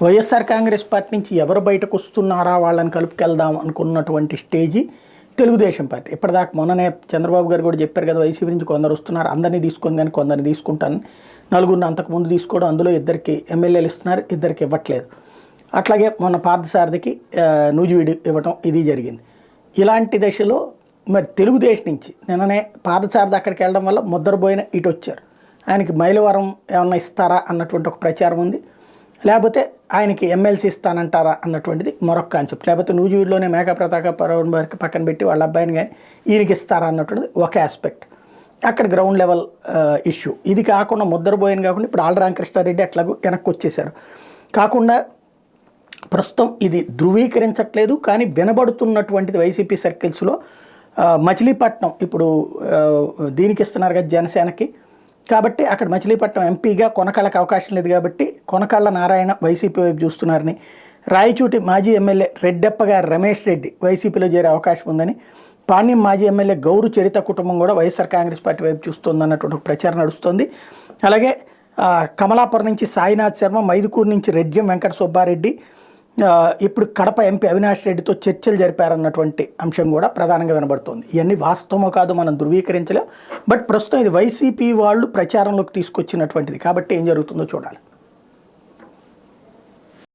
YSR Congress party నుంచి ఎవరు బయటకు వస్తున్నారా వాళ్ళని కలుపుకెళ్దాం అనుకున్నటువంటి స్టేజీ తెలుగుదేశం పార్టీ. ఇప్పటిదాకా మొన్ననే చంద్రబాబు గారు కూడా చెప్పారు కదా, వైసీపీ నుంచి కొందరు వస్తున్నారు, అందరినీ తీసుకొని కానీ కొందరిని తీసుకుంటాను, నలుగురిని అంతకుముందు తీసుకోవడం, అందులో ఇద్దరికి ఎమ్మెల్యేలు ఇస్తున్నారు, ఇద్దరికి ఇవ్వట్లేదు. అట్లాగే మొన్న పార్థసారథికి నూజివీడి ఇవ్వటం ఇది జరిగింది. ఇలాంటి దశలో మరి తెలుగుదేశం నుంచి నిన్ననే పార్థసారథి అక్కడికి వెళ్ళడం వల్ల ముద్దరబోయిన ఇటు వచ్చారు. ఆయనకి మైలవరం ఏమన్నా ఇస్తారా అన్నటువంటి ఒక ప్రచారం ఉంది, లేకపోతే ఆయనకి ఎమ్మెల్సీ ఇస్తానంటారా అన్నటువంటిది మరొక కాన్సెప్ట్, లేకపోతే నూజివీడులోనే మేకా ప్రతాపరావు గారికి పక్కన పెట్టి వాళ్ళ అబ్బాయిని కానీ ఈయనకి ఇస్తారా అన్నటువంటిది ఒక ఆస్పెక్ట్, అక్కడ గ్రౌండ్ లెవెల్ ఇష్యూ. ఇది కాకుండా ముద్దరబోయిన కాకుండా ఇప్పుడు ఆళ్లరామకృష్ణారెడ్డి అట్లాగూ వెనక్కి వచ్చేసారు. కాకుండా ప్రస్తుతం ఇది ధృవీకరించట్లేదు కానీ వినబడుతున్నటువంటిది వైసీపీ సర్కిల్స్లో మచిలీపట్నం ఇప్పుడు దీనికి ఇస్తున్నారు కదా జనసేనకి, కాబట్టి అక్కడ మచిలీపట్నం ఎంపీగా కొనకళ్ళకి అవకాశం లేదు కాబట్టి కొనకళ్ళ నారాయణ వైసీపీ వైపు చూస్తున్నారని, రాయచూటి మాజీ ఎమ్మెల్యే రెడ్డెప్ప గారు రమేష్ రెడ్డి వైసీపీలో చేరే అవకాశం ఉందని, పాణ్యం మాజీ ఎమ్మెల్యే గౌరు చరిత కుటుంబం కూడా వైఎస్ఆర్ కాంగ్రెస్ పార్టీ వైపు చూస్తుంది అన్నటువంటి ప్రచారం నడుస్తుంది. అలాగే కమలాపురం నుంచి సాయినాథ్ శర్మ, మైదుకూరు నుంచి రెడ్డియం వెంకట సుబ్బారెడ్డి, ఇప్పుడు కడప ఎంపీ అవినాష్ రెడ్డితో చర్చలు జరిపారన్నటువంటి అంశం కూడా ప్రధానంగా వినబడుతోంది. ఇవన్నీ వాస్తవమో కాదు మనం ధృవీకరించలేం, బట్ ప్రస్తుతం ఇది వైసీపీ వాళ్ళు ప్రచారంలోకి తీసుకొచ్చినటువంటిది కాబట్టి ఏం జరుగుతుందో చూడాలి.